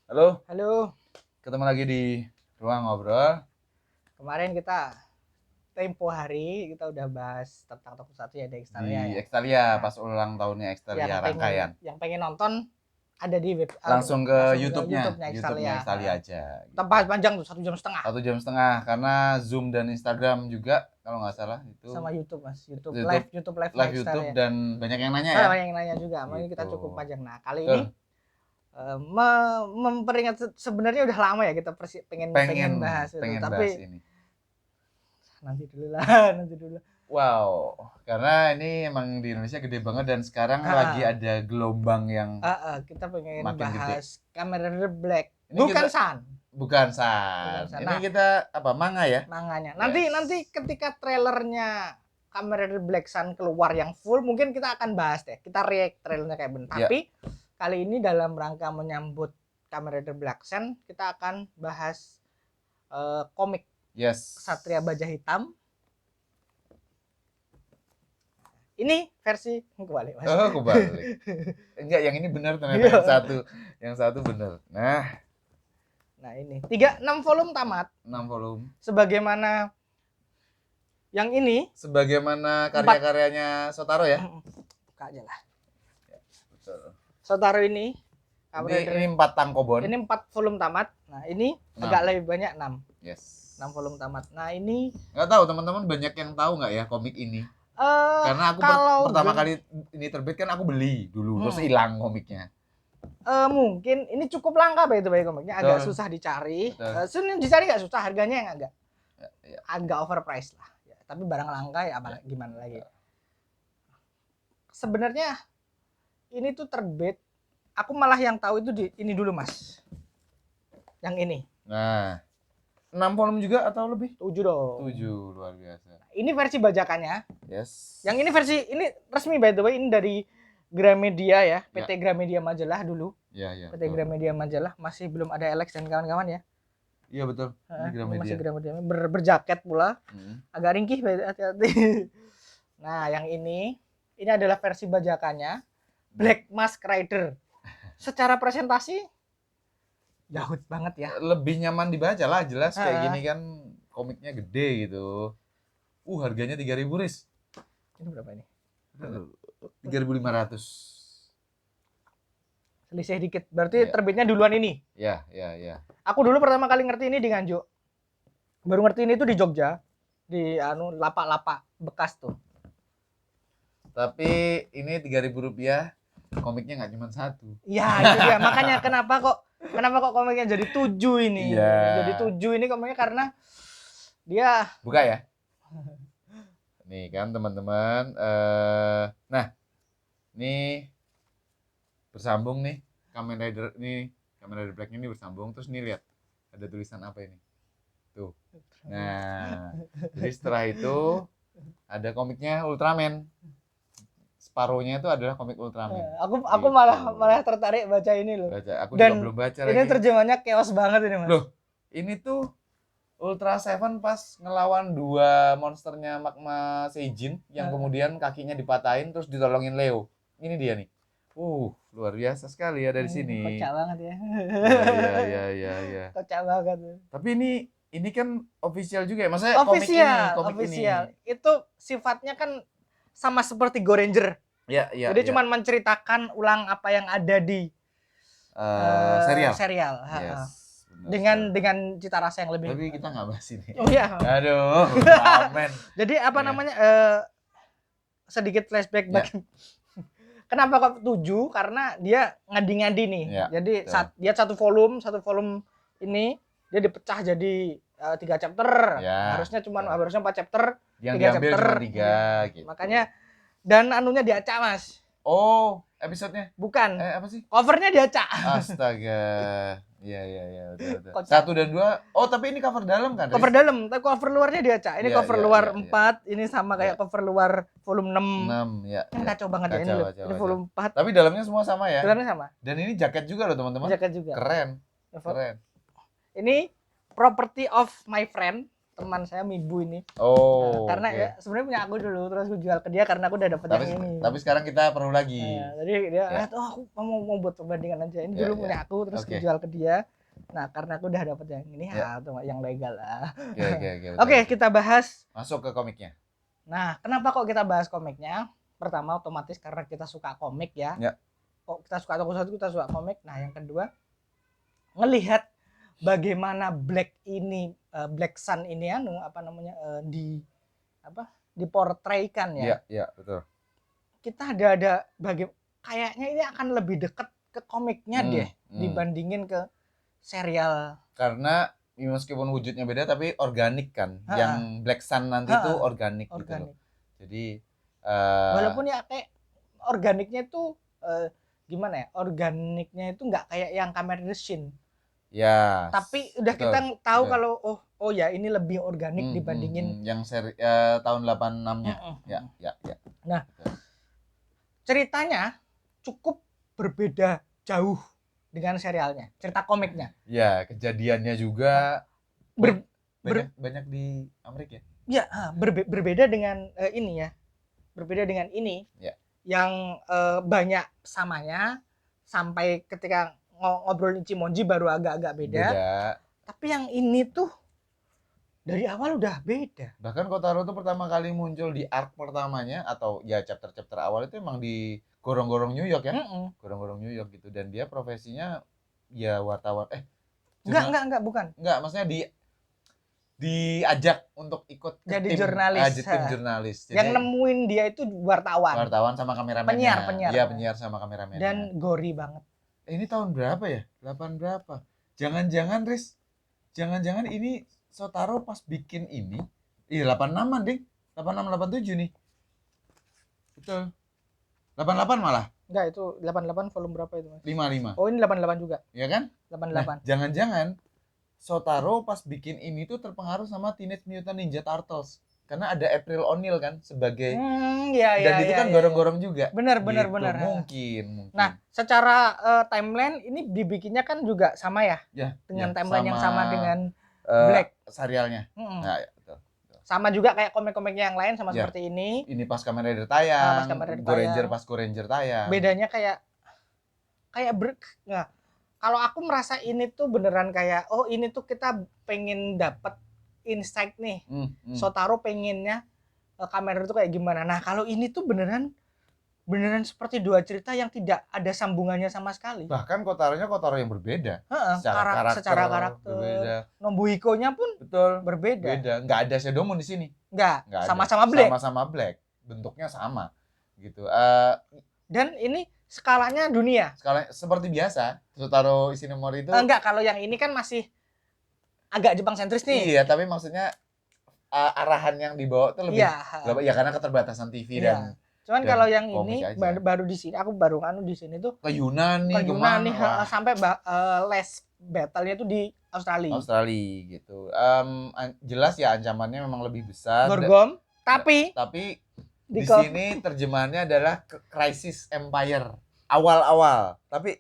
Halo, Halo, ketemu lagi di Ruang Ngobrol. kemarin tempo hari kita udah bahas tentang Tokusatsu ya di Extalia Di ya. Extalia, Nah, pas ulang tahunnya yang Extalia pengen rangkaian. yang pengen nonton ada di Langsung ke langsung ke YouTube-nya, YouTube-nya YouTube-nya Extalia. Extalia aja. Kita Gitu. bahas panjang tuh 1 jam setengah 1 jam setengah, karena Zoom dan Instagram juga, kalau nggak salah itu sama YouTube Mas. YouTube, YouTube live-nya live YouTube Extalia. dan banyak yang nanya Nah, ya. banyak yang nanya juga, makanya kita Gitu. cukup panjang. Nah, kali ini Betul. memperingat sebenarnya udah lama ya kita pengen bahas itu, pengen tapi bahas ini. nanti dulu lah, nanti dulu. Wow, karena ini emang di Indonesia gede banget dan sekarang lagi ada gelombang yang Kita pengen makin gede. bahas Kamen Rider Black. Ini Bukan kita Sun. bukan San. Bukan Sun. Ini Nah, kita apa manga ya? manganya. Yes. Nanti ketika trailernya Kamen Rider Black Sun keluar yang full, mungkin kita akan bahas deh. Kita react trailernya kayak bener. Ya. Tapi kali ini dalam rangka menyambut Kamen Rider Black Sun, kita akan bahas komik Yes. Satria Baja Hitam. Ini versi kebalik, Mas. Oh, kebalik. Enggak, yang ini benar ternyata Iya. yang satu benar. Nah, ini 6 volume tamat. 6 volume. Sebagaimana yang ini, Sebagaimana karya-karyanya Shotaro ya? buka aja lah. Betul. Shotaro ini Ini 4 tankobon. Ini 4 volume tamat. Nah, ini 6. agak lebih banyak 6. Yes. 6 volume tamat. Nah, ini Nggak tahu teman-teman banyak yang tahu nggak ya komik ini? Karena aku pertama kali ini terbit kan aku beli dulu, terus hilang komiknya. Mungkin ini cukup langka itu komiknya, agak susah dicari. Sebenarnya dicari nggak susah, harganya yang agak overpriced lah. Ya, tapi barang langka ya apa gimana lagi. Sebenarnya ini tuh terbit, aku malah yang tahu itu ini dulu Mas. Yang ini. Nah, 6 volume juga atau lebih? 7 dong. 7, luar biasa. Ini versi bajakannya. Yes. Yang ini ini resmi by the way, ini dari Gramedia ya, PT Gramedia Majalah dulu. Iya. PT Gramedia Majalah, masih belum ada Alex dan kawan-kawan ya. Iya betul. Ini Gramedia. Masih Gramedia. Berjaket pula. Agak ringkih, hati-hati. Nah, yang ini adalah versi bajakannya Black Mask Rider. Secara presentasi jauh banget ya. Lebih nyaman dibaca lah, jelas kayak gini kan komiknya gede gitu. Harganya 3.000 Riz. Ini berapa ini? 3.500. Selisih dikit. Berarti terbitnya duluan ini. Iya. Aku dulu pertama kali ngerti ini di Nganjuk. Baru ngerti ini tuh di Jogja. Di lapak-lapak bekas tuh. Tapi ini 3.000 rupiah, komiknya nggak cuma 1. Iya, itu dia. Makanya kenapa kok komiknya jadi 7 ini? Iya. Jadi 7 ini komiknya karena dia buka ya. Nih kan teman-teman. Nah, ini bersambung nih Kamen Rider Black ini bersambung. Terus nih lihat ada tulisan apa ini? Tuh. Nah, jadi setelah itu ada komiknya Ultraman. Separuhnya itu adalah komik Ultraman. Aku malah tertarik baca ini loh. Aku juga belum baca lagi. Ini terjemahannya chaos banget ini, Mas. Loh, ini tuh Ultra Seven pas ngelawan 2 monsternya Magma Seijin yang kemudian kakinya dipatahin terus ditolongin Leo. Ini dia nih. Luar biasa sekali ya dari sini. Kocak banget ya. Iya. Kocak banget. Tapi ini kan official juga ya. Maksudnya komik ini. Itu sifatnya kan sama seperti Go Ranger. Iya. Jadi cuma menceritakan ulang apa yang ada di serial. Yes. Dengan cita rasa yang lebih. Tapi kita nggak bahas ini. Oh iya. Aduh, amen. Jadi namanya sedikit flashback Kenapa kok 7? Karena dia ngadi-ngadi nih. Ya, jadi dia satu volume ini dia dipecah jadi 3 chapter. Ya, harusnya 4 chapter. Yang diambil chapter. Cuma 3 gitu. Makanya dan anunya diacak, Mas. Oh, episodenya? Bukan. Apa sih? Covernya diacak. Astaga. Iya, betul. 1 dan 2. Oh, tapi ini cover dalam kan? Cover dalam, tapi cover luarnya diacak. Ini cover luar 4, ini sama kayak cover luar volume 6. 6, ya. Kan kacau banget ya ini volume 4. Tapi dalamnya semua sama ya? Dalamnya sama. Dan ini jaket juga loh, teman-teman. Jaket juga. Keren. Ini Property of My Friend. teman saya Mibu ini. Oh. Karena ya sebenarnya punya aku dulu, terus aku jual ke dia karena aku udah dapet yang ini. Tapi sekarang kita perlu lagi. Jadi dia aku mau buat perbandingan aja. Ini dulu punya aku, terus aku jual ke dia. Nah, karena aku udah dapet yang ini, yang legal lah. Oke, kita bahas. Masuk ke komiknya. Nah, kenapa kok kita bahas komiknya? Pertama, otomatis karena kita suka komik ya. Kok kita suka Tokusatsu, kita suka komik. Nah, yang kedua, ngelihat bagaimana Black Sun ini diportraykan ya. Iya, betul. Kita ada kayaknya ini akan lebih dekat ke komiknya deh dibandingin ke serial. Karena meskipun wujudnya beda tapi organik kan. Yang Black Sun nanti itu organik gitu loh. Jadi walaupun ya kayak organiknya itu gimana ya? Organiknya itu nggak kayak yang Kamen Rider Shin. Ya. Tapi udah betul. Kita tahu kalau oh ya ini lebih organik dibandingin yang seri tahun 86-nya. Ya. Nah, ceritanya cukup berbeda jauh dengan serialnya, cerita komiknya. Ya, kejadiannya juga banyak di Amerika ya. Ya, berbeda dengan ini ya. Berbeda dengan ini. Ya. Yang banyak samanya sampai ketika ngobrolin Ichimonji baru agak-agak beda. Tapi yang ini tuh dari awal udah beda. Bahkan Kotaro tuh pertama kali muncul di arc pertamanya atau ya chapter awal itu emang di gorong-gorong New York ya. Gorong-gorong New York gitu, dan dia profesinya ya wartawan. Enggak, bukan. Enggak, maksudnya diajak untuk ikut jadi jurnalis. Tim jurnalis. Jadi, yang nemuin dia itu wartawan. Wartawan sama kameramennya. Penyiar. Iya, penyiar sama kameramennya. Dan gori banget. Ini tahun berapa ya? 8 berapa? Jangan-jangan Riz, jangan-jangan ini Shotaro pas bikin ini. Iya, 86-an, Ding. 86 87 nih. Betul. 88 malah. Enggak, itu 88 volume berapa itu, Mas? 55. Oh, ini 88 juga. Iya kan? 88. Nah, jangan-jangan Shotaro pas bikin ini tuh terpengaruh sama Teenage Mutant Ninja Turtles. Karena ada April O'Neil kan sebagai dan itu kan gorong-gorong juga. Benar. Mungkin. Nah, secara timeline ini dibikinnya kan juga sama ya? Dengan timeline yang sama dengan Black serialnya. Nah, ya, betul. Sama juga kayak komik-komiknya yang lain sama seperti ini. Ini pas Kamen Rider tayang, Go Ranger tayang. Bedanya kayak kalau aku merasa ini tuh beneran kayak ini tuh kita pengen dapet insight nih. Shotaro pengennya Kamen Rider tuh kayak gimana. Nah, kalau ini tuh beneran seperti dua cerita yang tidak ada sambungannya sama sekali. Bahkan Kotaro yang berbeda. Secara karakter. Berbeda. Nobuhiko-nya pun berbeda. Nggak ada Shadomon di sini. Nggak sama-sama Black. Sama-sama Black. Bentuknya sama. Gitu. Dan ini skalanya dunia. Skala seperti biasa. Shotaro Ishinomori itu. Enggak, kalau yang ini kan masih agak Jepang sentris nih. Iya, tapi maksudnya arahan yang dibawa itu lebih ya karena keterbatasan TV dan cuman kalau yang ini baru di sini, aku baru di sini tuh ke Yunani sampai last battle-nya tuh di Australia gitu. Jelas ya ancamannya memang lebih besar. Gorgom, tapi di sini terjemahannya adalah Crisis Empire awal-awal. Tapi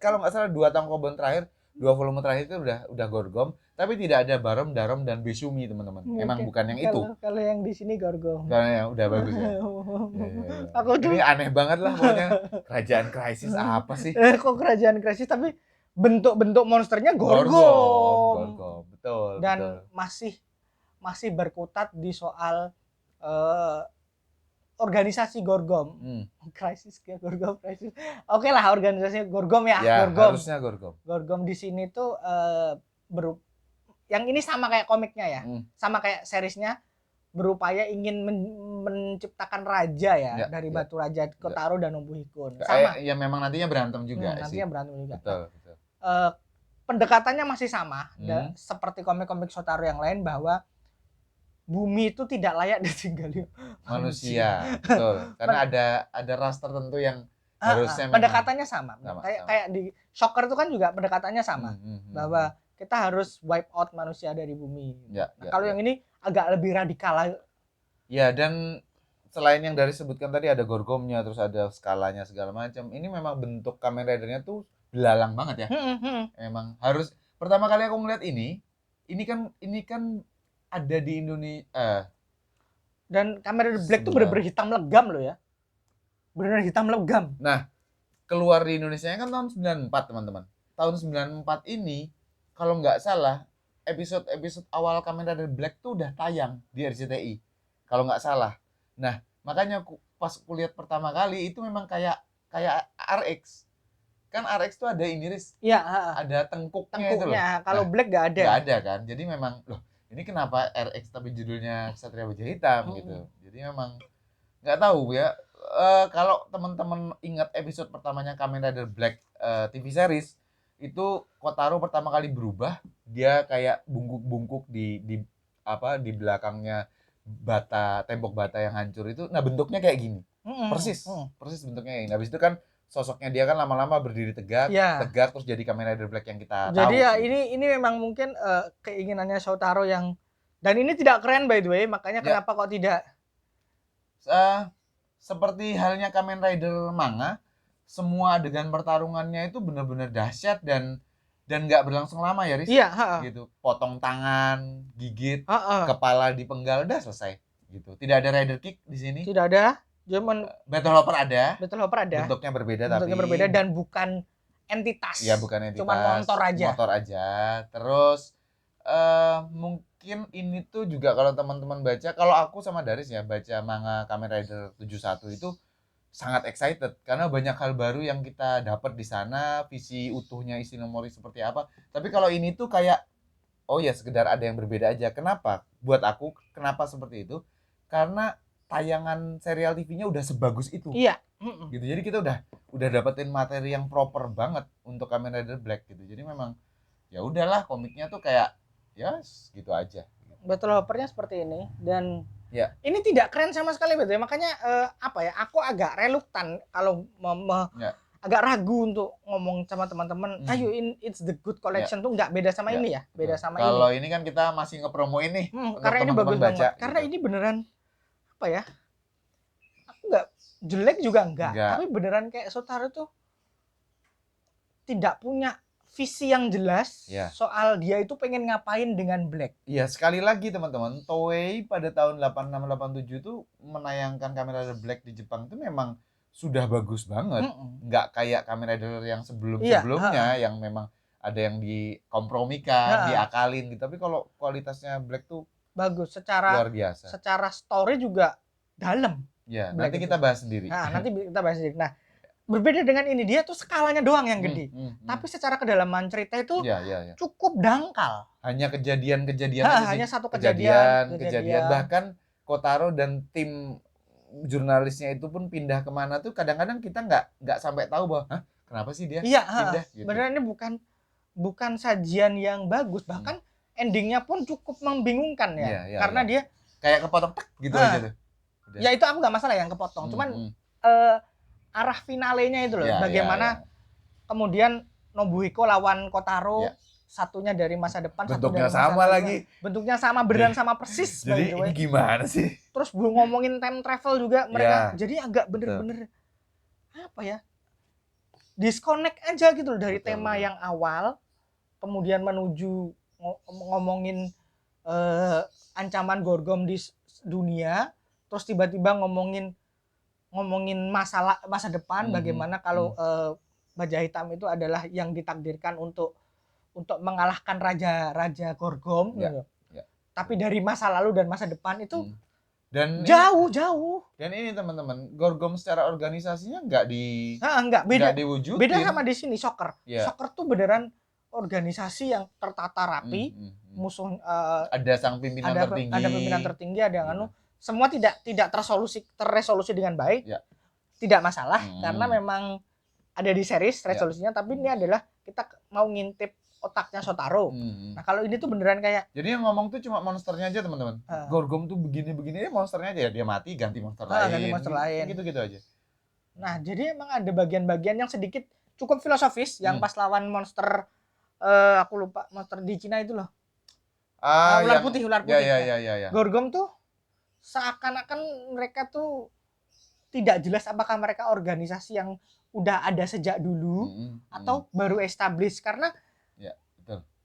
kalau nggak salah 2 tankobon terakhir, 2 volume terakhir itu udah Gorgom, tapi tidak ada Barom, Darom, dan Besumi, teman-teman. Memang bukan yang itu. Kalau yang di sini Gorgom. Karena yang udah bagus ya. Ini aneh banget lah pokoknya. Kerajaan Krisis apa sih? Kok kerajaan Krisis tapi bentuk-bentuk monsternya Gorgom. Betul. Dan masih berkutat di soal organisasi Gorgom. Krisis ya, Gorgom Krisis. Oke lah, organisasi Gorgom ya. Gorgom. Harusnya Gorgom. Gorgom di sini tuh yang ini sama kayak komiknya ya. Sama kayak seriesnya, berupaya ingin menciptakan raja ya dari batu raja Kotaro dan Nobuhiko. Sama. Ya memang nantinya berantem juga sih. Nantinya berantem juga. Betul. Pendekatannya masih sama seperti komik-komik Shotaro yang lain, bahwa bumi itu tidak layak ditinggali manusia. Betul. Karena ada ras tertentu yang harusnya pendekatannya sama. Kayak di Shocker itu kan juga pendekatannya sama. Bahwa kita harus wipe out manusia dari bumi. Kalau yang ini agak lebih radikal. Ya, dan selain yang dari sebutkan tadi ada Gorgomnya, terus ada skalanya segala macam. Ini memang bentuk Kamen Rider-nya tuh belalang banget ya. Memang harus pertama kali aku ngeliat ini kan ada di Indonesia. Dan Kamen Rider Black tuh bener-bener hitam legam loh ya. Bener-bener hitam legam. Nah, keluar di Indonesia kan tahun 94 teman-teman. Tahun 94 ini kalau nggak salah episode awal Kamen Rider Black tuh udah tayang di RCTI. Kalau nggak salah. Nah, makanya pas kulihat pertama kali itu memang kayak RX. Kan RX tuh ada ini Riz. Iya, ada tengkuknya itu loh. Kalau Black nggak ada. Nggak ada kan. Jadi memang loh, ini kenapa RX tapi judulnya Satria Baja Hitam gitu. Jadi memang nggak tahu ya. Kalau teman-teman ingat episode pertamanya Kamen Rider Black TV series, itu Kotaro pertama kali berubah, dia kayak bungkuk-bungkuk di belakangnya tembok bata yang hancur itu. Nah, bentuknya kayak gini. Persis bentuknya kayak gini. Habis itu kan sosoknya dia kan lama-lama berdiri tegak terus jadi Kamen Rider Black yang kita jadi tahu. Ya ini memang mungkin keinginannya Shotaro yang, dan ini tidak keren by the way, makanya kenapa kok tidak seperti halnya Kamen Rider manga, semua adegan pertarungannya itu benar-benar dahsyat dan nggak berlangsung lama ya Riz. Gitu, potong tangan, gigit, kepala dipenggal, udah selesai gitu. Tidak ada Rider Kick di sini. Tidak ada. Cuman Battle Hopper ada. Bentuknya berbeda dan bukan entitas. Iya, bukan entitas. Cuma motor aja. Terus mungkin ini tuh juga kalau teman-teman baca, kalau aku sama Daris ya baca manga Kamen Rider 71 itu sangat excited karena banyak hal baru yang kita dapat di sana, visi utuhnya Ishinomori seperti apa. Tapi kalau ini tuh kayak oh ya sekedar ada yang berbeda aja. Kenapa? Buat aku kenapa seperti itu? Karena tayangan serial TV-nya udah sebagus itu. Iya. Gitu. Jadi kita udah dapetin materi yang proper banget untuk Kamen Rider Black gitu. Jadi memang ya udahlah, komiknya tuh kayak ya gitu aja. Battle Hopper-nya seperti ini dan ini tidak keren sama sekali betul. Makanya aku agak reluctant kalau agak ragu untuk ngomong sama teman-teman. Ayo, it's the good collection tuh nggak beda sama ini ya. Beda sama ini. Kalau ini kan kita masih ngepromoin nih. Karena ini bagus banget. Karena ini beneran apa ya? Aku nggak jelek juga enggak. Tapi beneran kayak Shotaro tuh tidak punya visi yang jelas soal dia itu pengen ngapain dengan Black. Iya, sekali lagi teman-teman, Toei pada tahun 86-87 tuh menayangkan Kamen Rider Black di Jepang itu memang sudah bagus banget. Nggak kayak Kamen Rider yang sebelumnya yang memang ada yang dikompromikan, diakalin gitu. Tapi kalau kualitasnya Black tuh bagus secara luar biasa. Secara story juga dalam. Ya, nanti kita bahas sendiri. Nah, berbeda dengan ini, dia tuh skalanya doang yang gede. Tapi secara kedalaman cerita itu cukup dangkal. Hanya kejadian-kejadian hanya satu kejadian. Bahkan Kotaro dan tim jurnalisnya itu pun pindah kemana tuh kadang-kadang kita nggak sampai tahu bahwa kenapa sih dia pindah gitu. Beneran ini bukan sajian yang bagus, bahkan endingnya pun cukup membingungkan ya. Karena dia kayak kepotong gitu aja tuh. Ya itu aku nggak masalah yang kepotong, cuman arah finalenya itu loh, bagaimana kemudian Nobuhiko lawan Kotaro, satunya dari masa depan, bentuknya sama lagi. Bentuknya sama, beneran sama persis. Jadi ini gimana sih? Terus ngomongin time travel juga mereka, jadi agak bener-bener apa ya? Disconnect aja gitu loh dari tema yang awal, kemudian menuju ngomongin ancaman Gorgom di dunia, terus tiba-tiba ngomongin masa depan, bagaimana kalau Baja Hitam itu adalah yang ditakdirkan untuk mengalahkan raja Gorgom gitu. Tapi dari masa lalu dan masa depan itu dan jauh. Dan ini teman-teman, Gorgom secara organisasinya nggak diwujudin. Beda sama di sini Shocker. Shocker tuh beneran organisasi yang tertata rapi, musuh ada sang pimpinan tertinggi. Ada pimpinan tertinggi, ada yang semua tidak terresolusi dengan baik. Tidak masalah karena memang ada di series resolusinya, tapi ini adalah kita mau ngintip otaknya Shotaro. Nah, kalau ini tuh beneran kayak jadi yang ngomong tuh cuma monsternya aja, teman-teman. Gorgom tuh begini-begini ya, monsternya aja, dia mati ganti monster lain. Gitu aja. Nah, jadi emang ada bagian-bagian yang sedikit cukup filosofis yang pas lawan monster aku lupa, monster di Cina itu loh. Ular putih. Ya. Gorgom tuh seakan-akan mereka tuh tidak jelas apakah mereka organisasi yang udah ada sejak dulu atau baru establish, karena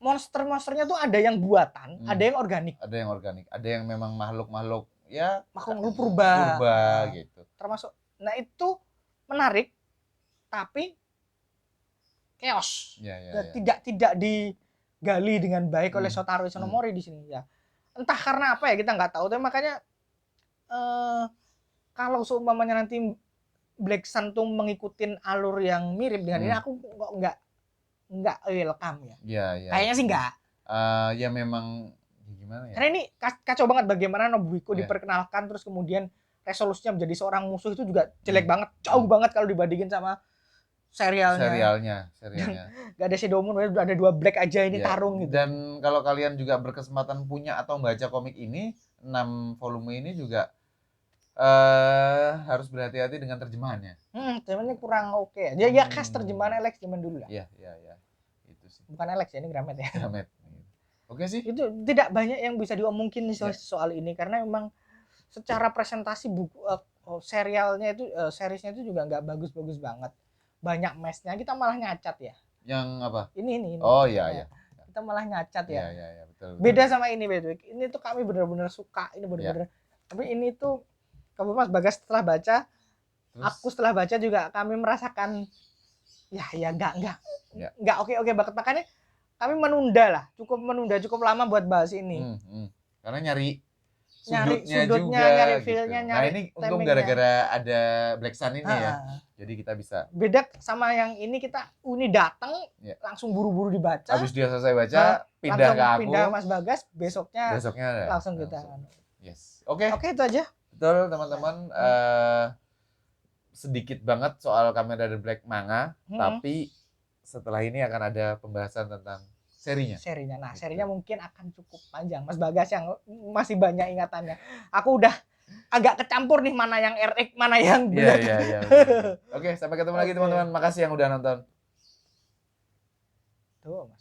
monster-monsternya tuh ada yang buatan, ada yang organik. Ada yang organik, ada yang memang makhluk-makhluk ya makhluk purba gitu. Termasuk, nah itu menarik, tapi chaos. Tidak digali dengan baik oleh Shotaro Ishinomori di sini ya. Entah karena apa ya kita nggak tahu, tapi makanya kalau seumpamanya nanti Black Sun tuh ngikutin alur yang mirip dengan ini, aku kok nggak welcome ya. Kayaknya sih nggak. Ya memang gimana ya? Karena ini kacau banget bagaimana Nobuhiko diperkenalkan, terus kemudian resolusinya menjadi seorang musuh itu juga jelek banget, jauh banget kalau dibandingin sama serialnya. Gak ada Shidomon, udah ada 2 Black aja ini tarung gitu. Dan kalau kalian juga berkesempatan punya atau baca komik ini, 6 volume ini juga harus berhati-hati dengan terjemahannya. Terjemahannya kurang oke. Dia khas terjemahan Alex zaman dulu lah. Iya. Itu sih. Bukan Alex ya, ini Gramet ya. Gramet. Oke sih. Itu tidak banyak yang bisa diomongin soal ini karena memang secara presentasi buku serialnya itu seriesnya itu juga nggak bagus-bagus banget. Banyak mesnya, kita malah nyacat ya. Yang apa? Ini. Oh iya. Kita malah nyacat ya. Iya, betul. Beda sama ini, Bedwig. Ini tuh kami benar-benar suka, ini benar-benar. Tapi ini tuh kamu Mas Bagas setelah baca, aku setelah baca juga kami merasakan nggak oke banget, makanya kami cukup lama buat bahas ini. Karena nyari sudutnya juga, nyari gitu. feel-nya, Nah ini untung gara-gara ada Black Sun ini ya, jadi kita bisa. Beda sama yang ini, kita datang langsung buru-buru dibaca. Habis dia selesai baca, pindah ke aku. Pindah Mas Bagas, besoknya langsung kita. Yes. Oke, itu aja. Betul teman-teman, sedikit banget soal Kamen Rider Black manga, tapi setelah ini akan ada pembahasan tentang serinya. Nah, serinya mungkin akan cukup panjang. Mas Bagas yang masih banyak ingatannya. Aku udah agak kecampur nih mana yang RX, mana yang Black. Iya. Oke, sampai ketemu lagi teman-teman. Makasih yang udah nonton. Tuh, Mas.